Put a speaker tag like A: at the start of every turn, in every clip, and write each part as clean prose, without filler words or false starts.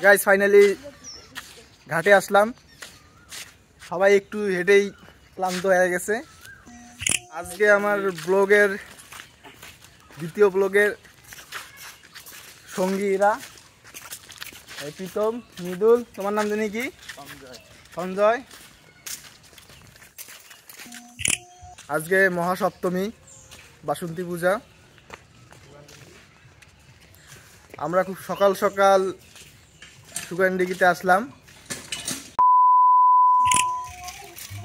A: Guys finally ঘাটে আসলাম। সবাই একটু হেঁটেই ক্লান্ত হয়ে গেছে। আজকে আমার ব্লগের দ্বিতীয় ব্লগের সঙ্গীরা প্রীতম, মৃদুল, তোমার নাম জানি কি? সঞ্জয়। আজকে মহাসপ্তমী, বাসন্তী পূজা। আমরা খুব সকাল সকাল সুকানডিগিতে আসলাম।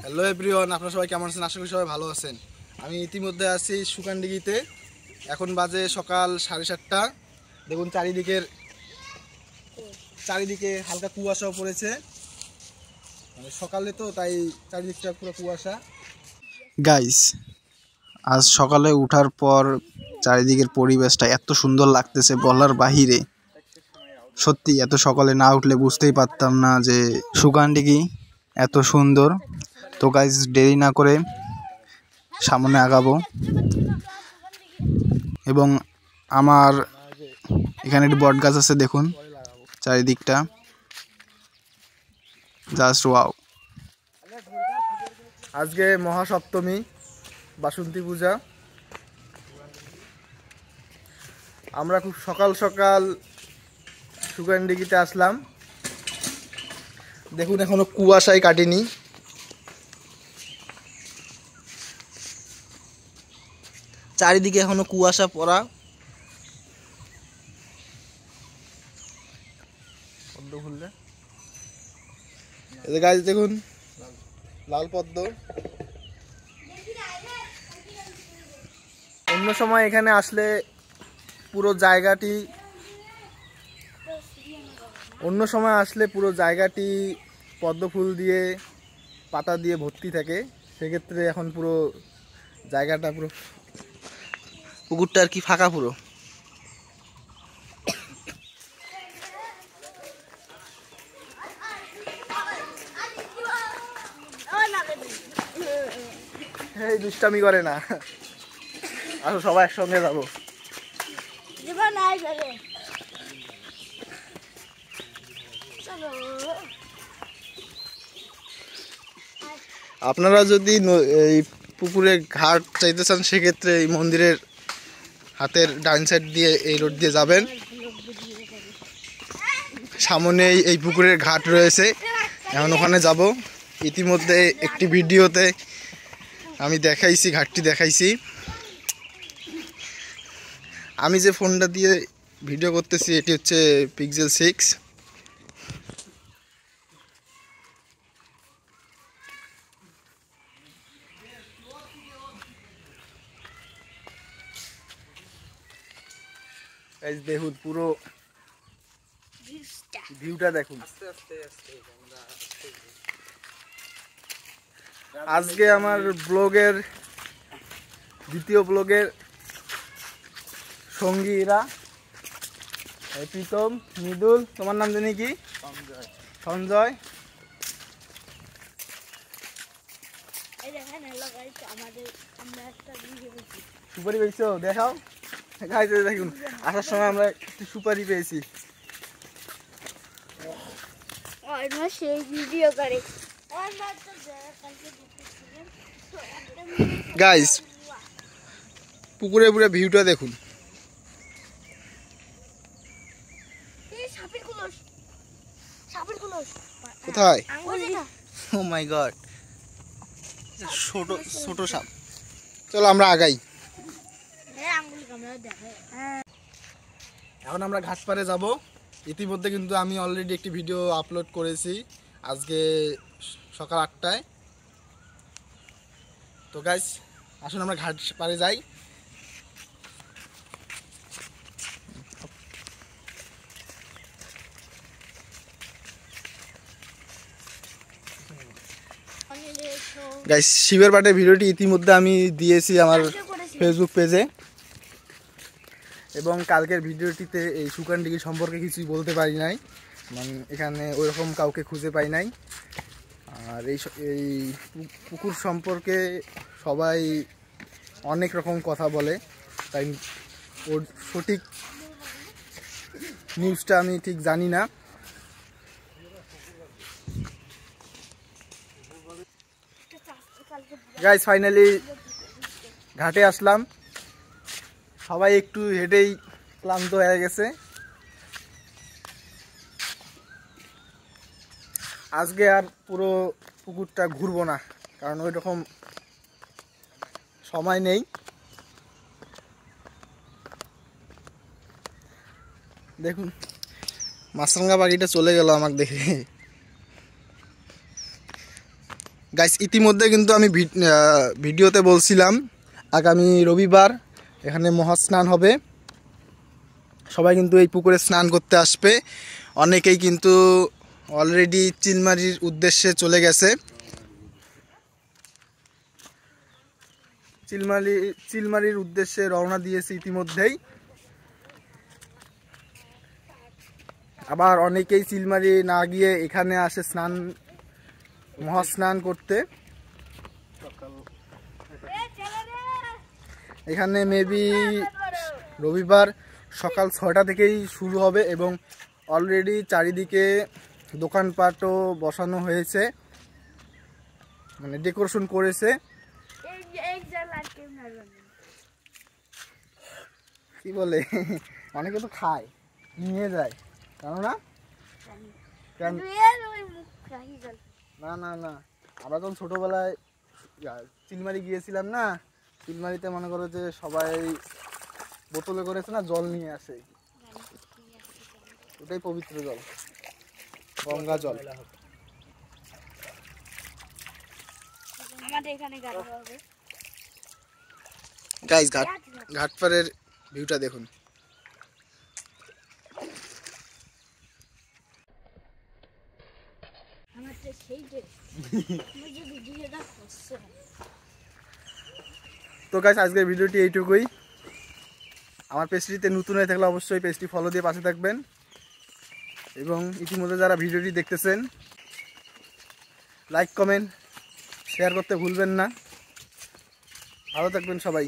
A: হ্যালো এভরিওয়ান, আপনারা সবাই কেমন আছেন? আশা করি সবাই ভালো আছেন। আমি ইতিমধ্যে আছি সুকানডিগিতে। এখন বাজে সকাল 7:30। দেখুন চারিদিকে হালকা কুয়াশাও পড়েছে, মানে সকালে তো তাই চারিদিকটা পুরো কুয়াশা। গাইস, আজ সকালে উঠার পর চারিদিকের পরিবেশটা এত সুন্দর লাগতেছে বলার বাহিরে। সত্যি এত সকালে না উঠলে বুঝতেই পারতাম না যে সুকানডিগি এত সুন্দর। তো গাইস, দেরি না করে সামনে আগাবো। এবং আমার এখানে একটি বট গাছ আছে, দেখুন চারিদিকটা জাস্ট ওয়াও। আজকে মহাসপ্তমী, বাসন্তী পূজা। আমরা খুব সকাল সকাল সুকানডিগিতে আসলাম। দেখুন এখনো কুয়াশায় কাটেনি। চারিদিকে এখনো কুয়াশা পড়া। পদ্ম খুললে এই গাছ দেখুন, লাল পদ্ম। অন্য সময় এখানে আসলে পুরো জায়গাটি পদ্ম ফুল দিয়ে, পাতা দিয়ে ভর্তি থাকে। সেক্ষেত্রে এখন পুরো জায়গাটা, পুরো পুকুরটা আর কি ফাঁকা পুরো। এই দুষ্টামি করে না, আসো সবাই একসঙ্গে যাবো। আপনারা যদি এই পুকুরে ঘাট চাইতে চান, সেক্ষেত্রে এই মন্দিরের হাতের ডান সাইড দিয়ে এই রোড দিয়ে যাবেন। সামনে এই পুকুরের ঘাট রয়েছে, এখন ওখানে যাব। ইতিমধ্যে একটি ভিডিওতে আমি দেখাইছি, ঘাটটি দেখাইছি। আমি যে ফোনটা দিয়ে ভিডিও করতেছি এটি হচ্ছে পিক্সেল 6। দেখুন পুরো ভিউটা দেখুন। আজকে আমার ব্লগের দ্বিতীয় ব্লগের সঙ্গীরা প্রীতম, মৃদুল, তোমার নাম জানি কি? সঞ্জয়। সুপারি পেয়েছো? দেখাও। দেখুন আসার সময় আমরা একটু সুপারি পেয়েছি। গাইস, পুকুরে পুরো ভিউটা দেখুন। কোথায়? ও মাই গড, ছোট সাপ। চলো আমরা আগাই। এখন আমরা ঘাট পাড়ে যাব। ইতিমধ্যে কিন্তু আমি অলরেডি একটি ভিডিও আপলোড করেছি আজকে সকাল 8টায়। তো গাইস, আসুন আমরা ঘাট পাড়ে যাই। গাইস, শিবের পাটের ভিডিওটি ইতিমধ্যে আমি দিয়েছি আমার ফেসবুক পেজে। এবং কালকের ভিডিওটিতে এই সুকানডিগি সম্পর্কে কিছুই বলতে পারি নাই, মানে এখানে ওইরকম কাউকে খুঁজে পাই নাই। আর এই পুকুর সম্পর্কে সবাই অনেক রকম কথা বলে, তাই ওর সঠিক নিউজটা আমি ঠিক জানি না। গাইস ফাইনালি ঘাটে আসলাম, সবাই একটু হেঁটেই ক্লান্ত হয়ে গেছে। আজকে আর পুরো পুকুরটা ঘুরবো না, কারণ ওই রকম সময় নেই। দেখুন মাছরাঙা পাখিটা চলে গেল আমাকে দেখে। গাইস ইতিমধ্যে কিন্তু আমি ভিডিওতে বলছিলাম আগামী রবিবার এখানে মহাস্নান হবে, সবাই কিন্তু এই পুকুরে স্নান করতে আসবে। অনেকেই কিন্তু অলরেডি চিলমারির উদ্দেশ্যে চলে গেছে। চিলমারির উদ্দেশ্যে রওনা দিয়েছে ইতিমধ্যেই। আবার অনেকেই চিলমারি না গিয়ে এখানে আসে মহাস্নান করতে। এখানে মেবি রবিবার সকাল 6টা থেকেই শুরু হবে এবং অলরেডি চারিদিকে দোকানপাটও বসানো হয়েছে, মানে ডেকোরেশন করেছে। কি বলে অনেকে তো খায়, নিয়ে যায়, জানো না? না না না, আমরা যখন ছোটবেলায় চিলমারি গিয়েছিলাম না, চিলমারিতে মনে করো যে সবাই বোতলে করেছে না, জল নিয়ে আসে, ওটাই পবিত্র জল, গঙ্গা জল। গাইস ঘাটপাড়ের ভিউটা দেখুন। তো গাইস আজকের ভিডিওটি এইটুকুই। আমার পেজটিতে নতুন হয়ে থাকলে অবশ্যই পেজটি ফলো দিয়ে পাশে থাকবেন, এবং ইতিমধ্যে যারা ভিডিওটি দেখতেছেন লাইক কমেন্ট শেয়ার করতে ভুলবেন না। ভালো থাকবেন সবাই।